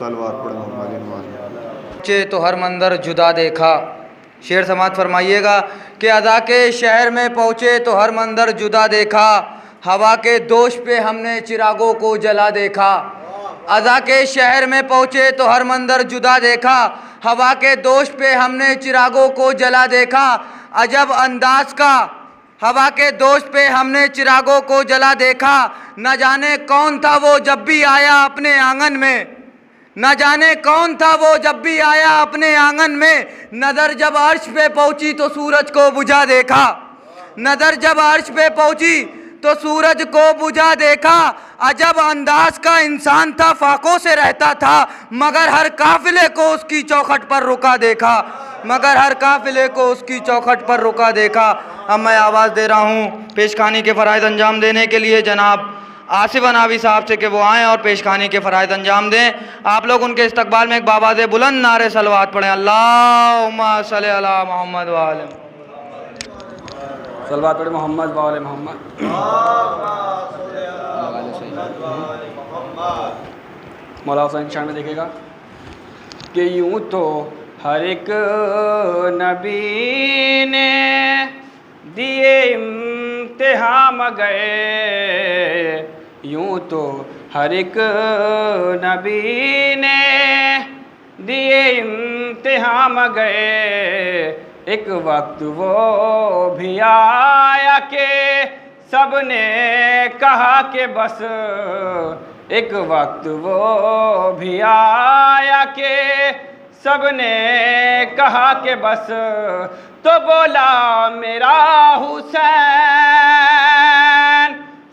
सलवात पढ़ो हमारे चे तो हर मंदिर जुदा देखा। शेर समात फरमाइएगा कि अदा के शहर में पहुँचे तो हर मंदिर जुदा देखा, हवा के दोष पे हमने चिरागों को जला देखा। अदा के शहर में पहुँचे तो हर मंदिर जुदा देखा, हवा के दोष पे हमने चिरागों को जला देखा। अजब अंदाज का हवा के दोष पे हमने चिरागों को जला देखा। न जाने कौन था वो जब भी आया अपने आंगन में, न जाने कौन था वो जब भी आया अपने आंगन में। नज़र जब अर्श पे पहुंची तो सूरज को बुझा देखा, नज़र जब अर्श पे पहुंची तो सूरज को बुझा देखा। अजब अंदाज का इंसान था, फाकों से रहता था, मगर हर काफिले को उसकी चौखट पर रुका देखा, मगर हर काफिले को उसकी चौखट पर रुका देखा। अब मैं आवाज़ दे रहा हूँ पेशखानी के फ़राइज़ अंजाम देने के लिए जनाब आसिफ अनावी साहब से कि वो आएँ और पेशखानी के फ़राइज़ अंजाम दें। आप लोग उनके इस्तकबाल में एक बाबाज़ बुलंद नारे सलवात पढ़ें। अल्लाहुम्मा सल्ली अला मोहम्मद व आले सलवात पढ़े मोहम्मद वाले मोहम्मद। मौला हुसैन की शान में देखेगा कि यूं तो हर एक नबी ने दिए इम्तिहान गए, यूं तो हर एक नबी ने दिए इम्तिहान गए। एक वक्त वो भी आया के सबने कहा कि बस, एक वक्त वो भी आया के सबने कहा कि बस, तो बोला मेरा हुसैन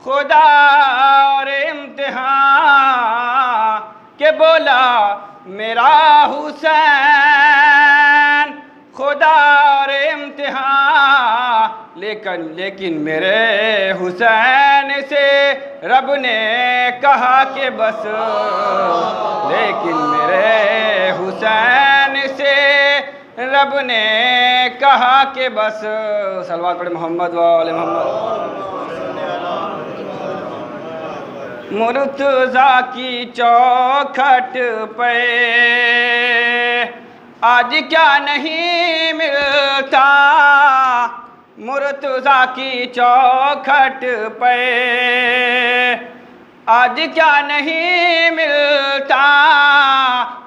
खुदा और इम्तिहान, के बोला मेरा हुसैन खुदा और इम्तिहान, लेकिन मेरे हुसैन से रब ने कहा कि बस, लेकिन मेरे हुसैन से रब ने कहा कि बस। सलवात पढ़े मोहम्मद वाले मोहम्मद। मुर्तज़ा की चौखट पे आज क्या नहीं मिलता, मुर्तज़ा की चौखट पे आज क्या नहीं मिलता,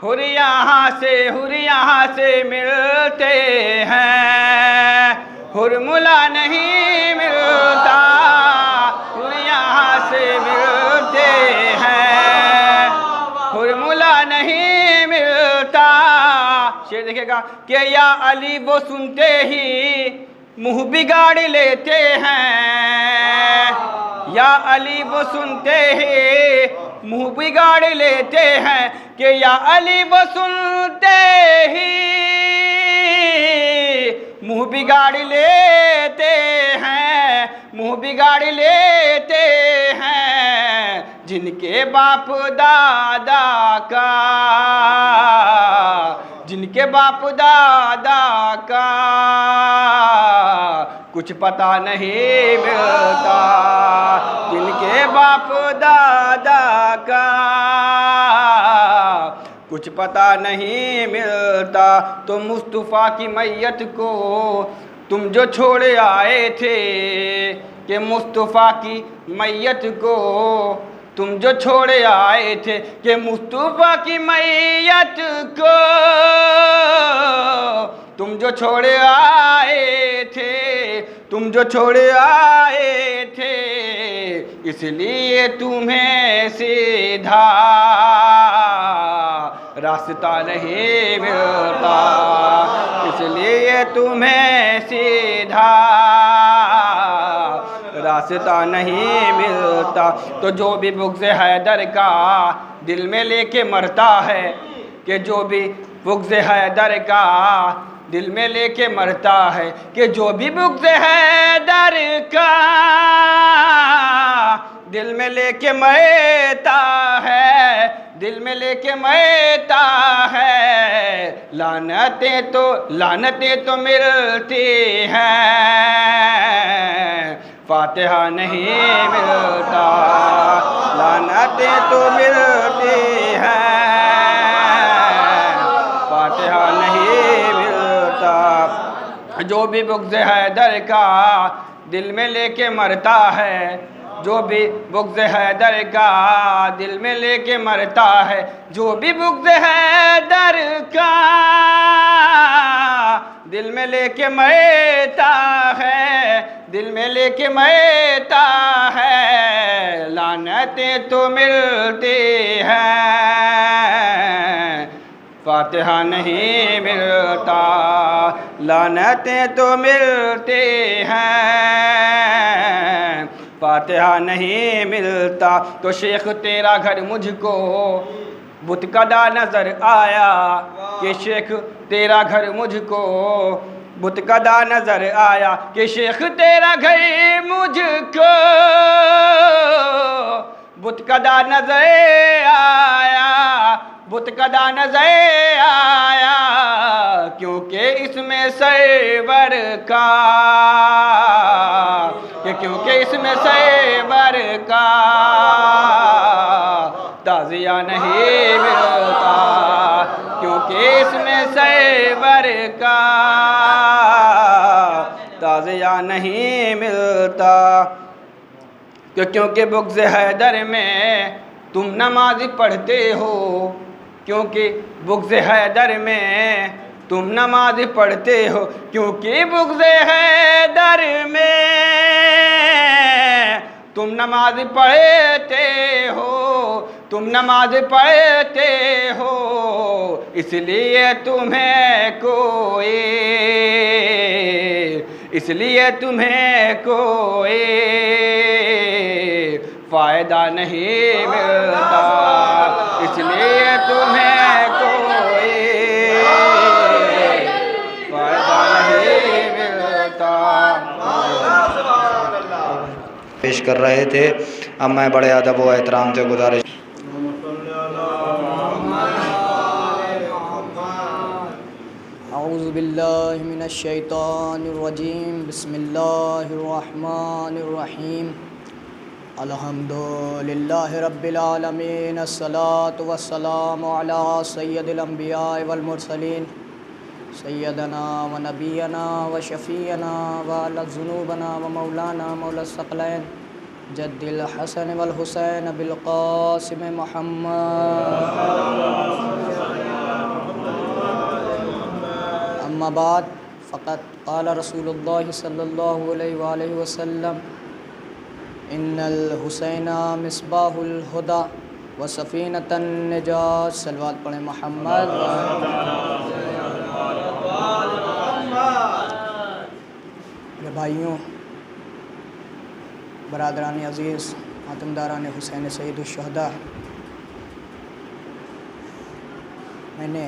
हुर यहाँ से मिलते हैं, हुरमुला नहीं मिलता, हुर यहाँ से मिलते हैं, हुरमुला नहीं मिलता। शेर देखेगा कि या अली वो सुनते ही मुंह बिगाड़ लेते हैं, या अली वो सुनते ही मुंह बिगाड़ लेते हैं, कि या अली वो सुनते ही मुंह बिगाड़ लेते हैं, मुंह बिगाड़ लेते हैं, जिनके बाप दादा का, जिनके बाप दादा का कुछ पता नहीं मिलता, जिनके बाप दादा का कुछ पता नहीं मिलता। तो मुस्तफ़ा की मैयत को तुम जो छोड़ आए थे, कि मुस्तफ़ा की मैयत को तुम जो छोड़ आए थे, कि मुस्तफ़ा की मैयत को तुम जो छोड़ आए थे, तुम जो छोड़ आए थे, इसलिए तुम्हें सीधा रास्ता नहीं मिलता, इसलिए तुम्हें सीधा रास्ता नहीं मिलता। तो जो भी बुग़्ज़ हैदर का दिल में लेके मरता है, कि जो भी बुग़्ज़ हैदर का दिल में लेके मरता है, कि जो भी बुग़्ज़ हैदर का दिल में लेके मरता है, दिल में लेके मरता है, लानतें तो मिलती हैं, फातिहा नहीं मिलता, लानतें तो मिलती हैं, फातिहा नहीं मिलता। जो भी बुग़्ज़ हैदर का दिल में लेके मरता है, जो भी बुग़्ज़ हैदर का दिल में लेके मरता है, जो भी बुग़्ज़ हैदर का दिल में लेके मरता है, दिल में लेके मरता है, लानतें तो मिलती हैं, फातिहा नहीं मिलता, लानतें तो मिलती हैं, फातिहा नहीं मिलता। तो शेख तेरा घर मुझको बुतकदा नज़र आया, कि शेख तेरा घर मुझको बुतकदा नज़र आया, कि शेख तेरा घर मुझको बुतकदा नज़र आया, बुतकदा नज़र आया, क्योंकि इसमें सरवर का, कि क्योंकि इसमें सरवर का ताज़िया नहीं मिलता, क्योंकि इसमें सरवर का ताज़िया नहीं मिलता। क्योंकि बुग़्ज़ हैदर में तुम नमाज़ पढ़ते हो, क्योंकि बुग़्ज़ हैदर में तुम नमाज़ पढ़ते हो, क्योंकि बुग़्ज़ हैदर में तुम नमाज़ पढ़ते हो, तुम नमाज़ पढ़ते हो, इसलिए तुम्हें कोई फ़ायदा नहीं मिलता, इसलिए तुम्हें कोई फ़ायदा नहीं मिलता। पेश कर रहे थे। अब मैं बड़े अदब व एहतराम से गुजारिश औज़ु बिल्लाहि मिनश शैतानिर रजीम, बिस्मिल्लाहिर रहमानिर रहीम, अल्हम्दुलिल्लाहि रब्बिल आलमीन, अस्सलातु वस्सलामु अला सय्यदिल अंबिया वल मुरसलीन, सय्यदना व नबियना व शफ़ीअना व अला ज़ुनूबना व मौलाना मौला सकलैन जद्दिल हसन वल हुसैन बिल क़ासिम मुहम्मद। अम्मा बाद फ़क़त क़ाल रसूलुल्लाह सल्लल्लाहु अलैहि वसल्लम इन्नल हुसैना मिस्बाहुल हुदा व सफ़ीनतन निजात। सलवात पढ़े मोहम्मद। मेरे भाइयों, बरादरान अज़ीज़, मातमदारान हुसैन सैयदुश्शुहदा, मैंने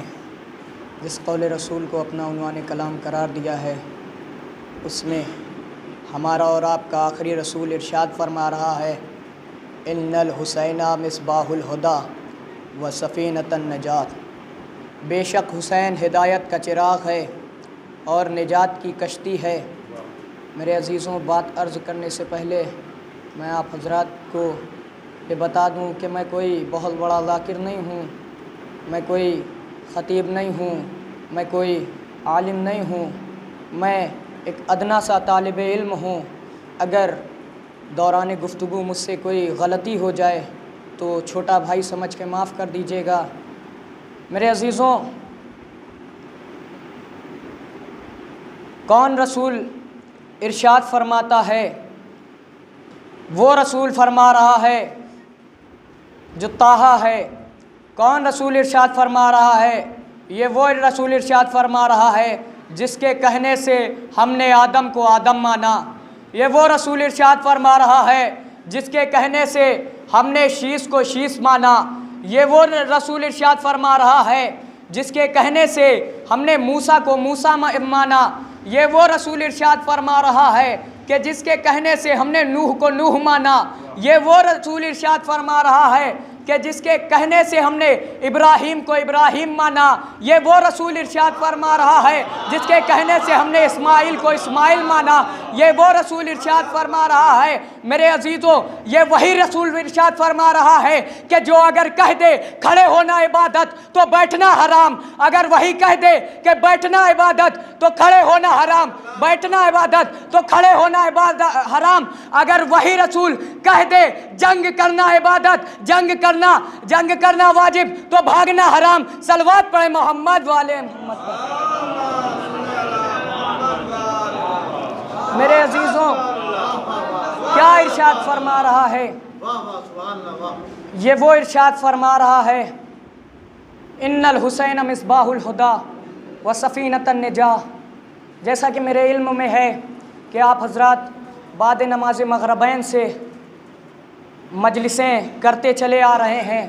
जिस कौल रसूल को अपना उन्वान कलाम करार दिया है, उसमें हमारा और आपका आखिरी रसूल इरशाद फरमा रहा है, इन्नल हुसैना मिस्बाहुल हुदा व सफ़ीनतन नजात। बेशक हुसैन हिदायत का चिराग है और निजात की कश्ती है। मेरे अज़ीज़ों, बात अर्ज़ करने से पहले मैं आप हज़रात को ये बता दूं कि मैं कोई बहुत बड़ा ज़ाकिर नहीं हूँ, मैं कोई ख़तीब नहीं हूँ, मैं कोई आलिम नहीं हूँ, मैं एक अदना सा तालिब इल्म हूँ। अगर दौरान गुफ्तगू मुझसे कोई गलती हो जाए तो छोटा भाई समझ के माफ़ कर दीजिएगा। मेरे अज़ीज़ों, कौन रसूल इरशाद फरमाता है, वो रसूल फरमा रहा है जो ताहा है। कौन रसूल इरशाद फरमा रहा है, ये वो रसूल इरशाद फरमा रहा है जिसके कहने से हमने आदम को आदम माना। ये वो रसूल इरशाद फरमा रहा है जिसके कहने से हमने शीश को शीश माना। ये वो रसूल इरशाद फरमा रहा है जिसके कहने से हमने मूसा को मूसा माना। ये वो रसूल इरशाद फरमा रहा है कि जिसके कहने से हमने नूह को नूह माना। ये वो रसूल इरशाद फरमा रहा है कि जिसके कहने से हमने इब्राहीम को इब्राहीम माना। ये वो रसूल इरशाद फरमा रहा है जिसके कहने से हमने इस्माइल को इस्माइल माना। ये वो रसूल इरशाद फरमा रहा है। मेरे अजीज़ों, ये वही रसूल इरशाद फरमा रहा है कि जो अगर कह दे खड़े होना इबादत तो बैठना हराम, अगर वही कह दे कि बैठना इबादत तो खड़े होना हराम, बैठना इबादत तो खड़े होना इबादत हराम। अगर वही रसूल कह दे जंग करना इबादत, जंग करना वाजिब तो भागना हराम। सलवात पढ़े मोहम्मद वाले मोहम्मद पर। मेरे अजीजों, क्या इरशाद फरमा रहा है? ये वो इरशाद फरमा रहा है, इन्नल हुसैन मिस्बाहुल हुदा व सफ़ीनतन निजा। जैसा कि मेरे इल्म में है कि आप हजरात बाद नमाज मगरबैन से मजलिसें करते चले आ रहे हैं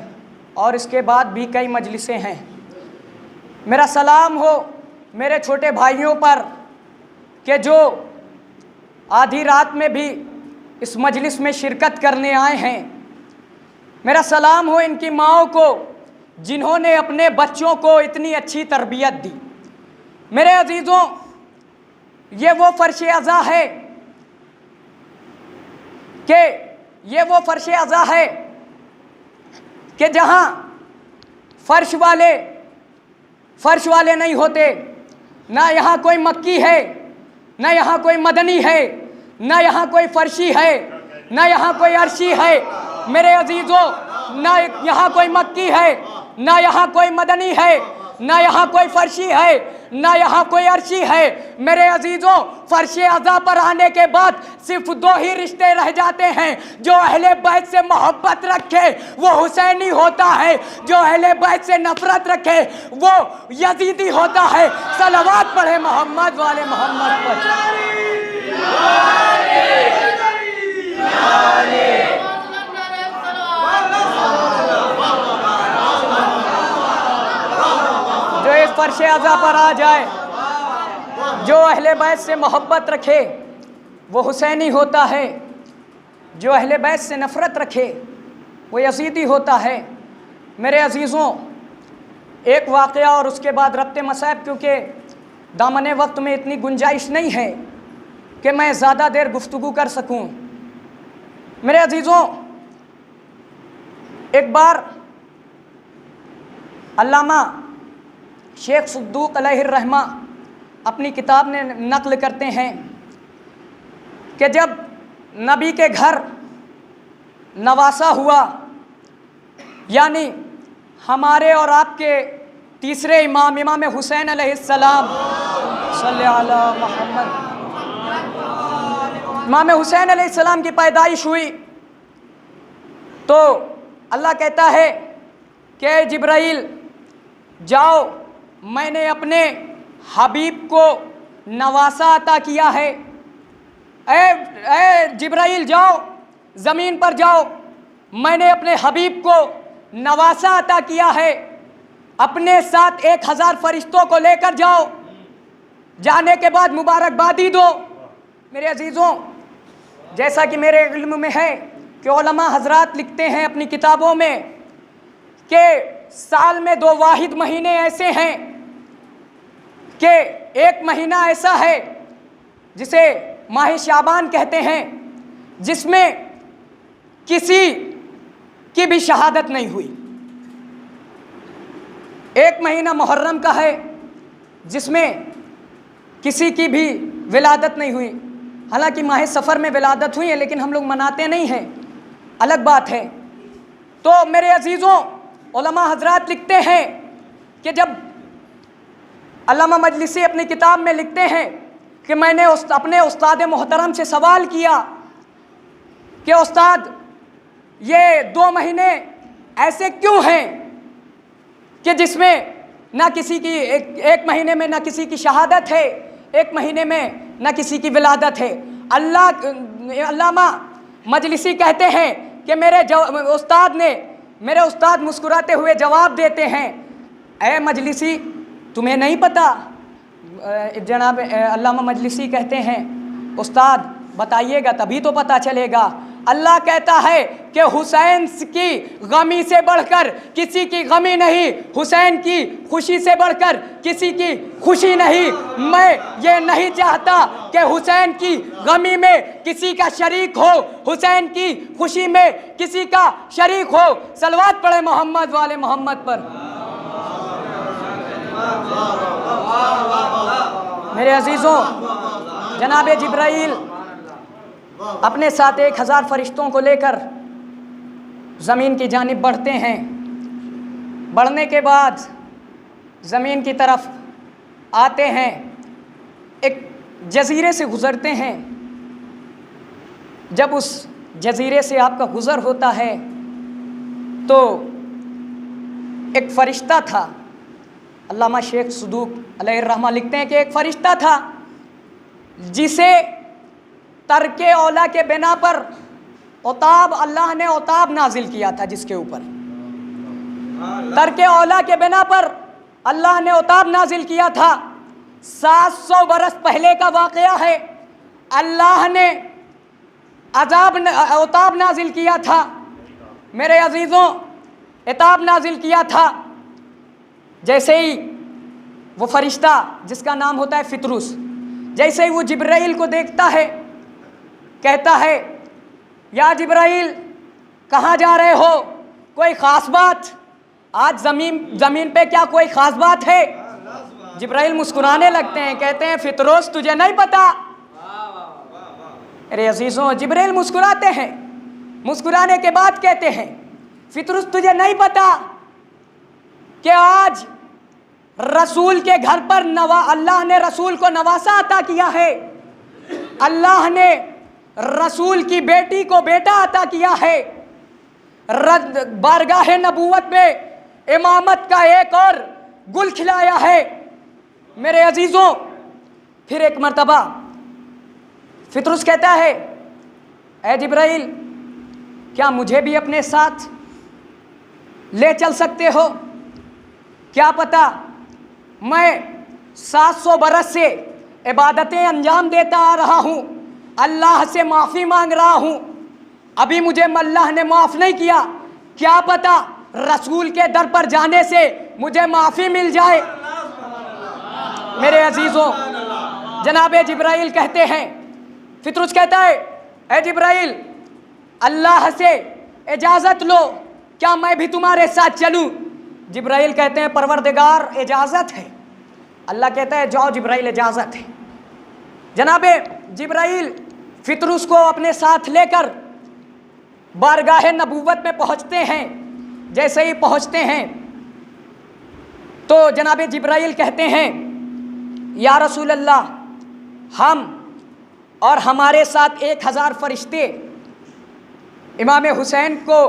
और इसके बाद भी कई मजलिसें हैं। मेरा सलाम हो मेरे छोटे भाइयों पर कि जो आधी रात में भी इस मजलिस में शिरकत करने आए हैं। मेरा सलाम हो इनकी माँओं को जिन्होंने अपने बच्चों को इतनी अच्छी तरबियत दी। मेरे अजीज़ों, ये वो फ़र्श अज़ा है कि ये वो फ़र्श अज़ा है कि जहाँ फ़र्श वाले नहीं होते। ना यहाँ कोई मक्की है, ना यहाँ कोई मदनी है, ना यहाँ कोई फ़र्शी है, ना यहाँ कोई अर्शी है। मेरे अजीज़ों, ना यहाँ कोई मक्की है, ना यहाँ कोई मदनी है, ना यहाँ कोई फ़र्शी है, ना यहाँ कोई अर्शी है। मेरे अजीज़ों, फर्श अज़ा पर आने के बाद सिर्फ दो ही रिश्ते रह जाते हैं। जो अहले बैत से मोहब्बत रखे वो हुसैनी होता है, जो अहले बैत से नफरत रखे वो यजीदी होता है। सलवात पढ़े मोहम्मद वाले मोहम्मद पर। जो इस फर्श अज़ा पर आ जाए, जो अहले बैत से मोहब्बत रखे वो हुसैनी होता है, जो अहले बैत से नफ़रत रखे वो यजीदी होता है। मेरे अजीज़ों, एक वाक़या और उसके बाद रब्ते मसाइब, क्योंकि दामने वक्त में इतनी गुंजाइश नहीं है कि मैं ज़्यादा देर गुफ्तगू कर सकूं। मेरे अजीज़ों, एक बार अल्लामा शेख सुद्दूक अलैहिर्रहमा अपनी किताब में नक़ल करते हैं कि जब नबी के घर नवासा हुआ, यानी हमारे और आपके तीसरे इमाम हुसैन अलैहिस्सलाम सल्लल्लाहु अलैहि मोहम्मद, इमाम हुसैन अलैहिस्सलाम की पैदाइश हुई तो अल्लाह कहता है कि जिब्राइल जाओ, मैंने अपने हबीब को नवासा अता किया है। ए जिब्राइल जाओ, ज़मीन पर जाओ, मैंने अपने हबीब को नवासा अता किया है। अपने साथ 1000 फरिश्तों को लेकर जाओ, जाने के बाद मुबारकबादी दो। मेरे अजीज़ों, जैसा कि मेरे इल्म में है कि उलमा हजरात लिखते हैं अपनी किताबों में कि साल में 2 वाहिद महीने ऐसे हैं कि एक महीना ऐसा है जिसे माह शाबान कहते हैं, जिसमें किसी की भी शहादत नहीं हुई। एक महीना मुहर्रम का है जिसमें किसी की भी विलादत नहीं हुई। हालांकि माह सफ़र में विलादत हुई है, लेकिन हम लोग मनाते नहीं हैं, अलग बात है। तो मेरे अजीज़ों, उलमा हजरात लिखते हैं कि जब अल्लामा मजलिसी अपनी किताब में लिखते हैं कि मैंने अपने उस्ताद मोहतरम से सवाल किया कि उस्ताद, ये 2 महीने ऐसे क्यों हैं कि जिसमें ना किसी की एक महीने में ना किसी की शहादत है, एक महीने में ना किसी की विलादत है। अल्लामा मजलिसी कहते हैं कि मेरे उस्ताद मुस्कुराते हुए जवाब देते हैं, ए मजलिसी, तुम्हें नहीं पता? जनाब अल्लामा मजलिसी कहते हैं, उस्ताद बताइएगा तभी तो पता चलेगा। अल्लाह कहता है कि हुसैन की गमी से बढ़कर किसी की गमी नहीं, हुसैन की खुशी से बढ़कर किसी की खुशी नहीं। मैं ये नहीं चाहता कि हुसैन की गमी में किसी का शरीक हो, हुसैन की खुशी में किसी का शरीक हो। सलवात पढ़े मोहम्मद वाले मोहम्मद पर। मेरे अजीज़ों, जनाब जिब्राइल अपने साथ 1000 फरिश्तों को लेकर ज़मीन की जानिब बढ़ते हैं। बढ़ने के बाद ज़मीन की तरफ आते हैं, एक जज़ीरे से गुज़रते हैं। जब उस जज़ीरे से आपका गुज़र होता है तो एक फ़रिश्ता था, अल्लामा शेख सुद्दूक अलैहिर्रहमा लिखते हैं कि एक फ़रिश्ता था जिसे तर्के औला के बिना पर उताब, अल्लाह ने उताब नाजिल किया था, जिसके ऊपर तर्के औला के बिना पर अल्लाह ने उताब नाजिल किया था। 700 बरस पहले का वाक़या है। अल्लाह ने उताब नाजिल किया था। मेरे अजीज़ों, इताब नाजिल किया था। जैसे ही वो फरिश्ता जिसका नाम होता है फितरुस, जैसे ही वो जिब्राइल को देखता है, कहता है, या जिब्राइल कहाँ जा रहे हो? कोई ख़ास बात? आज ज़मीन पे क्या कोई ख़ास बात है? जिब्राइल मुस्कुराने लगते हैं, कहते हैं, फितरुस तुझे नहीं पता? अरे अजीज़ों, जिब्राइल मुस्कुराते हैं। मुस्कुराने के बाद कहते हैं, फितरुस तुझे नहीं पता कि आज रसूल के घर पर अल्लाह ने रसूल को नवासा अता किया है। अल्लाह ने रसूल की बेटी को बेटा अता किया है। बारगाह नबूवत में इमामत का एक और गुल खिलाया है। मेरे अजीज़ों, फिर एक मर्तबा फितरुस कहता है, ऐ जिब्राइल, क्या मुझे भी अपने साथ ले चल सकते हो? क्या पता मैं 700 बरस से इबादतें अंजाम देता आ रहा हूँ, अल्लाह से माफ़ी मांग रहा हूँ, अभी मुझे अल्लाह ने माफ़ नहीं किया, क्या पता रसूल के दर पर जाने से मुझे माफ़ी मिल जाए। मेरे अजीज़ों, जनाब जिब्राइल कहते हैं, फितरुस कहता है, ऐ जिब्राइल, अल्लाह से इजाज़त लो, क्या मैं भी तुम्हारे साथ चलूँ? जिब्राइल कहते हैं, परवरदिगार इजाज़त है। अल्लाह कहता है, जाओ जिब्राइल, इजाज़त है। जनाब जिब्राइल फितरुस को अपने साथ लेकर बारगाह नबूवत में पहुँचते हैं। जैसे ही पहुँचते हैं तो जनाब जिब्राइल कहते हैं, या रसूल अल्लाह, हम और हमारे साथ 1000 फरिश्ते इमाम हुसैन को,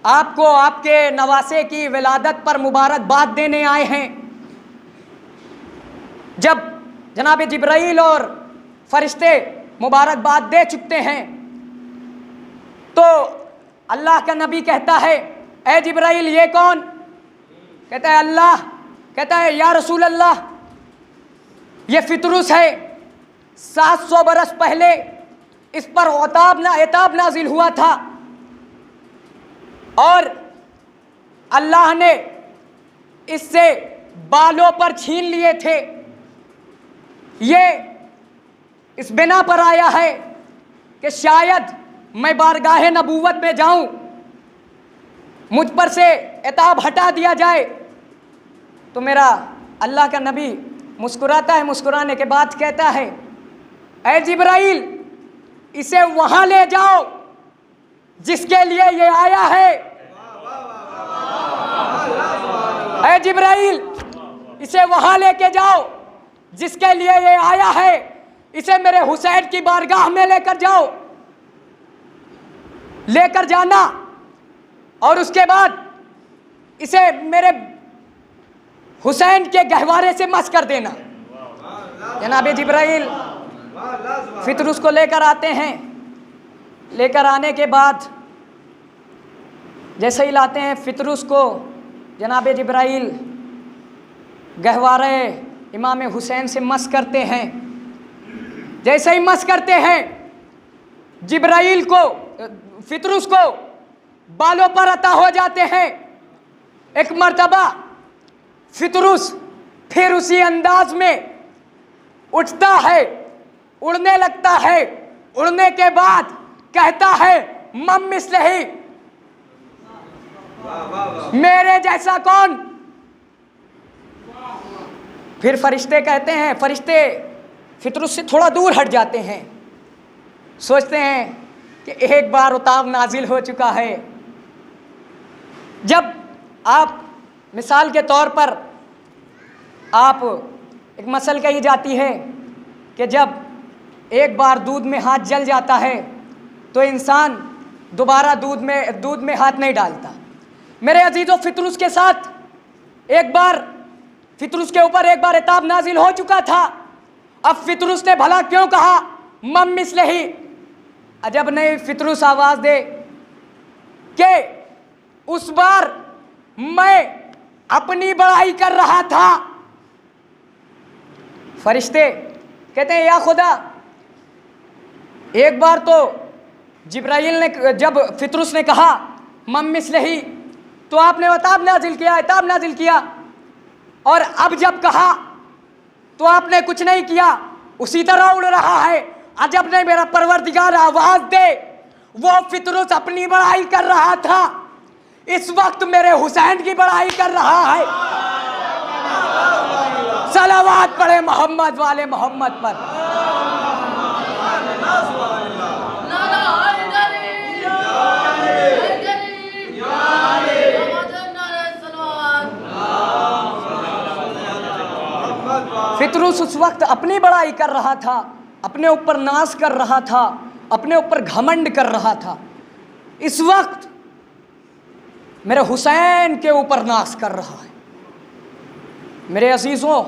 आपको आपके नवासे की विलादत पर मुबारकबाद देने आए हैं। जब जनाब जिब्राइल और फरिश्ते मुबारकबाद दे चुके हैं तो अल्लाह का नबी कहता है, ऐ जिब्राइल, ये कौन? कहता है, अल्लाह। कहता है, या रसूल अल्लाह, ये फितरुस है। 700 बरस पहले इस पर एताब नाजिल हुआ था और अल्लाह ने इससे बालों पर छीन लिए थे। ये इस बिना पर आया है कि शायद मैं बारगाह नबूवत में जाऊं, मुझ पर से एताब हटा दिया जाए। तो मेरा अल्लाह का नबी मुस्कुराता है, मुस्कुराने के बाद कहता है, ऐ जिब्राइल, इसे वहां ले जाओ जिसके लिए ये आया है। ऐ जिब्राइल, इसे वहां लेके जाओ जिसके लिए ये आया है। इसे मेरे हुसैन की बारगाह में लेकर जाओ, लेकर जाना और उसके बाद इसे मेरे हुसैन के गहवारे से मस कर देना। जनाब जिब्राइल फितरुस को लेकर आते हैं। लेकर आने के बाद जैसे ही लाते हैं फितरुस को, जनाब जिब्राइल गहवारे इमाम हुसैन से मस करते हैं। जैसे ही मस करते हैं, जिब्राइल को, फितरुस को बालों पर अता हो जाते हैं। एक मर्तबा फितरुस फिर उसी अंदाज में उठता है, उड़ने लगता है। उड़ने के बाद कहता है, मम मिस्लही, मेरे जैसा कौन? फिर फरिश्ते कहते हैं, फरिश्ते फितरुस से थोड़ा दूर हट जाते हैं, सोचते हैं कि एक बार उताब नाजिल हो चुका है। जब आप मिसाल के तौर पर आप एक मसल कही जाती है कि जब एक बार दूध में हाथ जल जाता है तो इंसान दोबारा दूध में हाथ नहीं डालता। मेरे अजीज़ों, फितरुस के साथ एक बार, फितरुस के ऊपर एक बार इताब नाजिल हो चुका था। अब फितरुस ने भला क्यों कहा मम मिस्लही? अजब नहीं फितरुस आवाज़ दे कि उस बार मैं अपनी बड़ाई कर रहा था। फरिश्ते कहते हैं, या खुदा, एक बार तो जिब्राइल ने, जब फितरुस ने कहा मम मिस्लही, तो आपने इताब नाजिल किया, इताब नाजिल किया, और अब जब कहा तो आपने कुछ नहीं किया, उसी तरह उड़ रहा है। अजब नहीं मेरा परवरदिगार आवाज दे, वो फितरुस अपनी बड़ाई कर रहा था, इस वक्त मेरे हुसैन की बड़ाई कर रहा है। सलावत पढ़े मोहम्मद वाले मोहम्मद पर। फितरूस उस वक्त अपनी बड़ाई कर रहा था, अपने ऊपर नाज कर रहा था, अपने ऊपर घमंड कर रहा था। इस वक्त मेरे हुसैन के ऊपर नाज कर रहा है। मेरे अजीज़ों,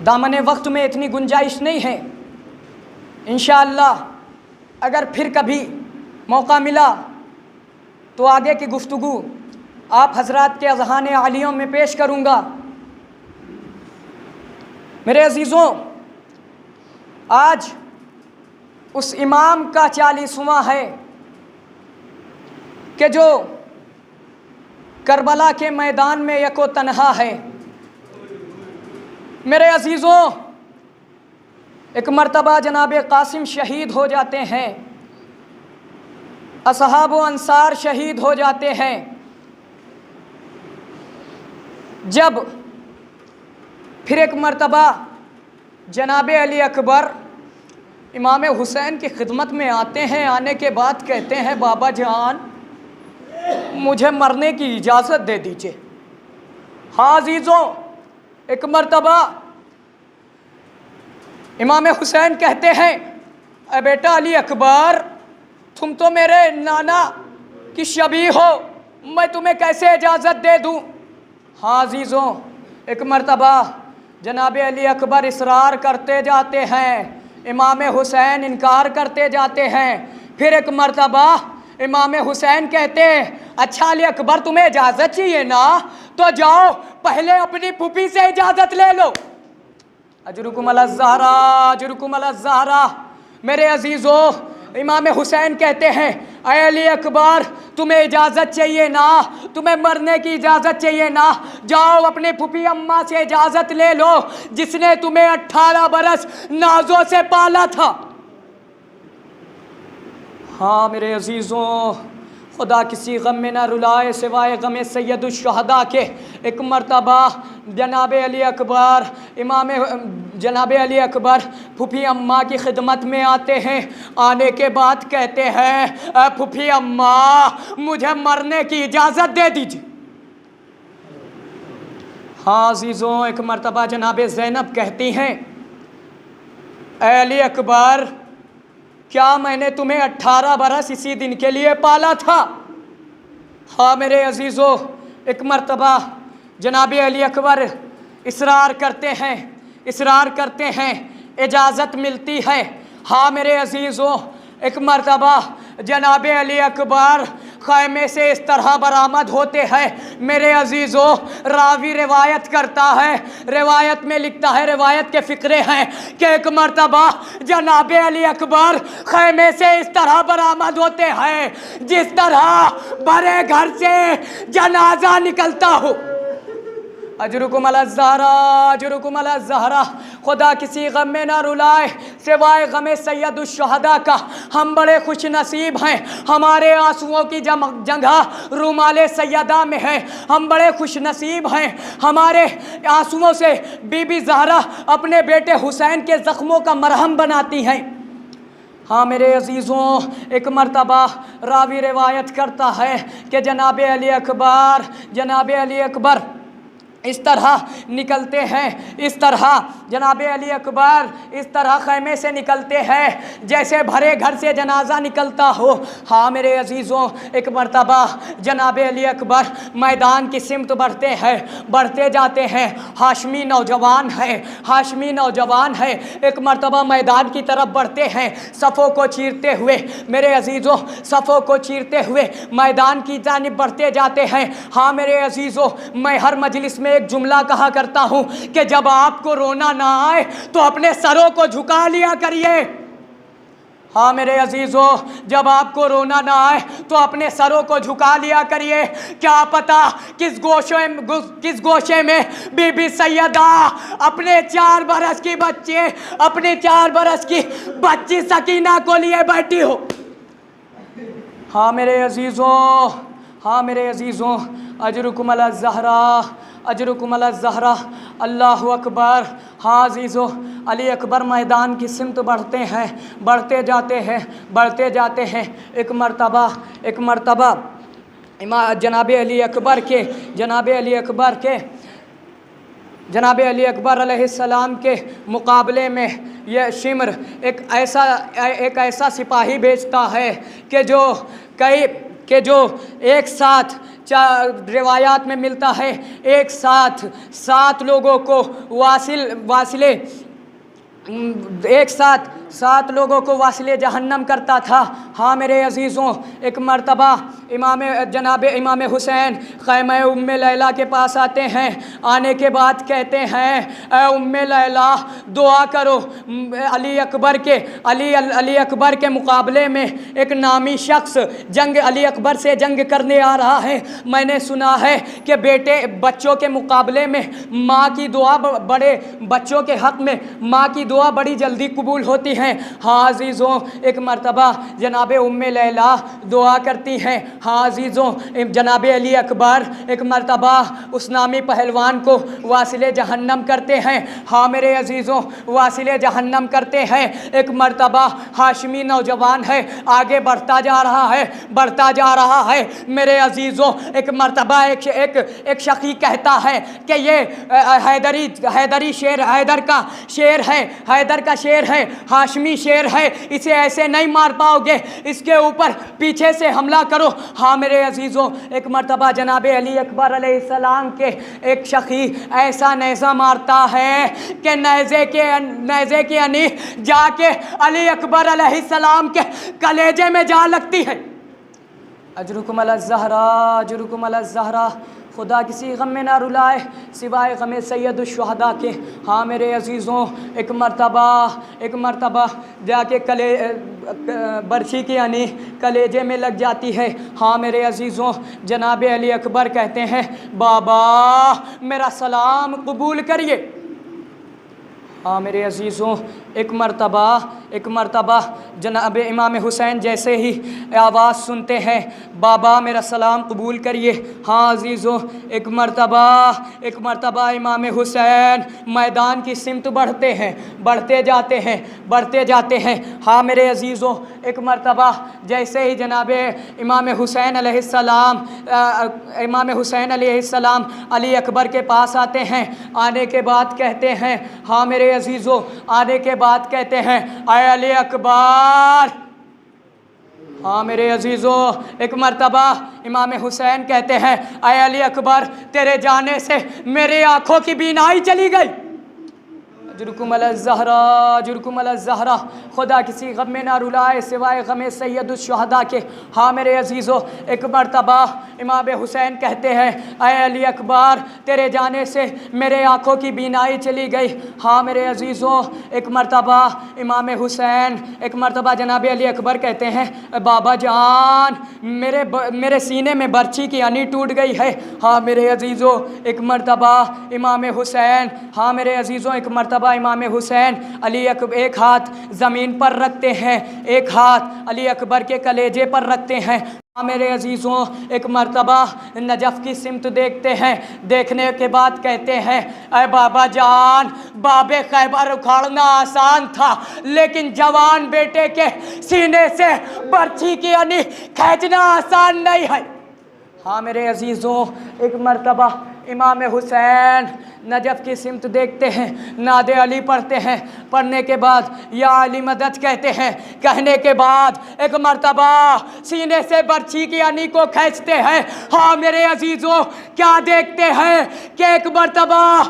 दामने वक्त में इतनी गुंजाइश नहीं है। इंशाअल्लाह अगर फिर कभी मौका मिला तो आगे की गुफ्तगू आप हजरात के अज़हान आलियों में पेश करूँगा। मेरे अजीज़ों, आज उस इमाम का 40वां है कि जो करबला के मैदान में यको तन्हा है। मेरे अजीज़ों, एक मर्तबा जनाब कासिम शहीद हो जाते हैं, असहाब व अंसार शहीद हो जाते हैं। जब फिर एक मर्तबा जनाब अली अकबर इमाम हुसैन की खिदमत में आते हैं, आने के बाद कहते हैं, बाबा जान मुझे मरने की इजाज़त दे दीजिए। हाँ अजीज़ों, एक मर्तबा इमाम हुसैन कहते हैं, अरे बेटा अली अकबर, तुम तो मेरे नाना की शबी हो, मैं तुम्हें कैसे इजाज़त दे दूँ। हाँ अजीज़ों, एक मर्तबा जनाब अली अकबर इसरार करते जाते हैं, इमाम हुसैन इनकार करते जाते हैं। फिर एक मर्तबा इमाम हुसैन कहते हैं, अच्छा अली अकबर तुम्हें इजाज़त चाहिए ना, तो जाओ पहले अपनी फूफी से इजाज़त ले लो। अजरुकुम अला ज़हरा, अजरुकुम अला ज़हरा। मेरे अजीज़ों, इमाम हुसैन कहते हैं, अय अली अकबर तुम्हें इजाज़त चाहिए ना, तुम्हें मरने की इजाज़त चाहिए ना, जाओ अपने फूफी अम्मा से इजाज़त ले लो, जिसने तुम्हें 18 बरस नाजों से पाला था। हाँ मेरे अजीज़ों, खुदा किसी गम में ना रुलाए सिवाय गम सैयदुश्शहदा के। एक मर्तबा जनाब अली अकबर जनाब अली अकबर फूफी अम्मा की खिदमत में आते हैं। आने के बाद कहते हैं, फूफी अम्मा मुझे मरने की इजाज़त दे दीजिए। हाँ अजीज़ों, एक मर्तबा जनाब ज़ैनब कहती हैं, अली अकबर क्या मैंने तुम्हें 18 बरस इसी दिन के लिए पाला था। हाँ मेरे अजीज़ों, एक मर्तबा जनाब अली अकबर इसरार करते हैं, इजाज़त मिलती है। हाँ मेरे अजीज़ों, एक मर्तबा जनाब अली अकबर खैमे से इस तरह बरामद होते हैं। मेरे अजीज़ों, रावी रिवायत करता है, रिवायत में लिखता है, रिवायत के फ़िक्रे हैं कि एक मर्तबा जनाब अली अकबर खैमे से इस तरह बरामद होते हैं जिस तरह बड़े घर से जनाजा निकलता हो। अजरुकुम अला ज़हरा, अजरुकुम अला ज़हरा। खुदा किसी गम में ना रुलाए सिवाय गम सैयदुश्शहदा का। हम बड़े खुश नसीब हैं, हमारे आंसुओं की जगह रुमाले सैयदा में है। हम बड़े खुश नसीब हैं, हमारे आंसुओं से बीबी ज़हरा अपने बेटे हुसैन के ज़ख्मों का मरहम बनाती हैं। हाँ मेरे अजीज़ों, एक मर्तबा रावी रिवायत करता है कि जनाब अली अकबर इस तरह निकलते हैं, इस तरह जनाब अली अकबर इस तरह खैमे से निकलते हैं जैसे भरे घर से जनाजा निकलता हो। हाँ मेरे अजीज़ों, एक मर्तबा जनाब अली अकबर मैदान की सिमत बढ़ते जाते हैं। हाशमी नौजवान है, एक मर्तबा मैदान की तरफ बढ़ते हैं, सफ़ों को चीरते हुए। मेरे अजीज़ों, सफ़ों को चीरते हुए मैदान की जानिब बढ़ते जाते हैं। हाँ मेरे अजीज़ों, मैं हर मजलिस में एक जुमला कहा करता हूं कि जब आपको रोना ना आए तो अपने सरों को झुका लिया करिए। हाँ मेरे अजीज़ों, जब आपको रोना ना आए तो अपने सरों को झुका लिया करिए। क्या पता किस गोशे में बीबी सैयदा अपने 4 बरस की बच्ची सकीना को लिए बैठी हो। हाँ मेरे अजीज़ों, अजरुकुम अला ज़हरा, अल्लाहु अकबर। हाँ अजीज़ों, अली अकबर मैदान की सिमत बढ़ते जाते हैं। एक मर्तबा जनाब अली अकबर के जनाब अली अकबर अलैहिस्सलाम के मुकाबले में यह शिम्र एक ऐसा सिपाही भेजता है कि जो एक साथ रिवायात में मिलता है एक साथ 7 लोगों को वासिले एक साथ 7 लोगों को वासिले जहन्नम करता था। हाँ मेरे अजीज़ों, एक मर्तबा जनाब इमाम हुसैन ख़ैमा उम्मे लैला के पास आते हैं। आने के बाद कहते हैं, ऐ उम्मे लैला दुआ करो, अली अकबर के मुकाबले में एक नामी शख्स अली अकबर से जंग करने आ रहा है। मैंने सुना है कि बच्चों के मुकाबले में माँ की दुआ बच्चों के हक़ में माँ की दुआ बड़ी जल्दी कबूल होती है। हाँ अजीज़ों, एक मर्तबा जनाब उम्मे लैला दुआ करती हैं। हाँ अजीज़ों, जनाब अली अकबर एक मर्तबा उस नामी पहलवान को वासिले जहन्नम करते हैं। हाँ मेरे अजीज़ों, वासिले जहन्नम करते हैं। एक मर्तबा हाशमी नौजवान है, आगे बढ़ता जा रहा है। मेरे अजीज़ों, एक मर्तबा एक शकी कहता है कि ये हैदरी शेर हैदर का शेर है, हाशमी शेर है, इसे ऐसे नहीं मार पाओगे, इसके ऊपर पीछे से हमला करो। हाँ मेरे अजीज़ों, एक मर्तबा जनाब अली अकबर अलैहिस्सलाम के एक शकी ऐसा नेज़ा मारता है कि नेज़े के अनी जाके अली अकबर अलैहिस्सलाम के कलेजे में जा लगती है। अजरुकुम अला ज़हरा, खुदा किसी गम में ना रुलाए सिवाय गम सैयदुश्शुहदा के। हाँ मेरे अजीज़ों, एक मर्तबा जाके बरछी की यानी कलेजे में लग जाती है। हाँ मेरे अजीज़ों, जनाब अली अकबर कहते हैं, बाबा मेरा सलाम कबूल करिए। हाँ मेरे अजीज़ों, एक मर्तबा जनाब इमाम हुसैन जैसे ही आवाज़ सुनते हैं, बाबा मेरा सलाम कबूल करिए। हाँ अजीज़ों, एक मर्तबा इमाम हुसैन मैदान की सिमत बढ़ते जाते हैं। हाँ मेरे अजीज़ों, एक मर्तबा जैसे ही जनाब इमाम हुसैन अलैहिस्सलाम अली अकबर के पास आते हैं। आने के बाद कहते हैं, हाँ मेरे अजीज़ों, आने के बाद कहते हैं, आए अली अकबर। हाँ मेरे अजीज़ों, एक मर्तबा इमाम हुसैन कहते हैं, आए अली अकबर, तेरे जाने से मेरे आँखों की बीनाई चली गई। जुरकुम अला ज़हरा, खुदा किसी गम में ना रुलाए सिवाय गम सैयदुश्शुहदा के। हाँ मेरे अजीज़ों, एक मर्तबा इमाम हुसैन कहते हैं, ऐ अली अकबर, तेरे जाने से मेरे आँखों की बीनाई चली गई। हाँ मेरे अजीज़ों, एक मर्तबा जनाब अली अकबर कहते हैं, बाबा जान, मेरे सीने में बर्छी की अनी टूट गई है। हाँ मेरे अजीज़ों, एक मर्तबा इमाम हुसैन एक हाथ ज़मीन पर रखते हैं, एक हाथ अली अकबर के कलेजे पर रखते हैं। हाँ मेरे अजीज़ों, एक मर्तबा नजफ़ की सिमत देखते हैं। देखने के बाद कहते हैं, अरे बाबा जान, बाबे खैबर उखाड़ना आसान था, लेकिन जवान बेटे के सीने से बर्छी की अनी खींचना आसान नहीं है। हाँ मेरे अजीज़ों, एक मर्तबा इमाम हुसैन नजफ़ की सिमत देखते हैं, नादे अली पढ़ते हैं। पढ़ने के बाद या अली मदद कहते हैं। कहने के बाद एक मर्तबा सीने से बर्छी की अनी को खींचते हैं। हाँ मेरे अजीज़ों, क्या देखते हैं कि एक मर्तबा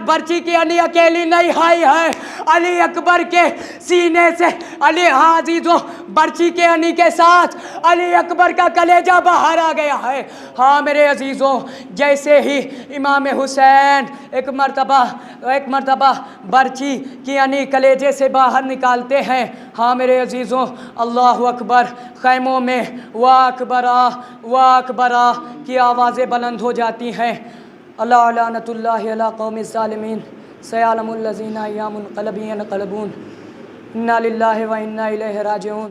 बर्छी की अनी अकेली नहीं आई है, अली अकबर के सीने से हाँ अजीज़ों, बर्छी के अनी के साथ अली अकबर का कलेजा बाहर आ गया है। हाँ मेरे अजीज़ों, जैसे ही इमाम हुसैन एक मर्तबा बर्छी की यानी कलेजे से बाहर निकालते हैं। हाँ मेरे अजीज़ों, अल्लाहु अकबर, खैमों में वाह अकबरा की आवाज़ें बुलंद हो जाती हैं। अल्लाह लानतुल्लाहि अला कौमिज़ ज़ालिमीन सयालमुल लज़ीना यमुनक़लबून इन्ना लिल्लाहि व इन्ना इलैहि राजिऊन।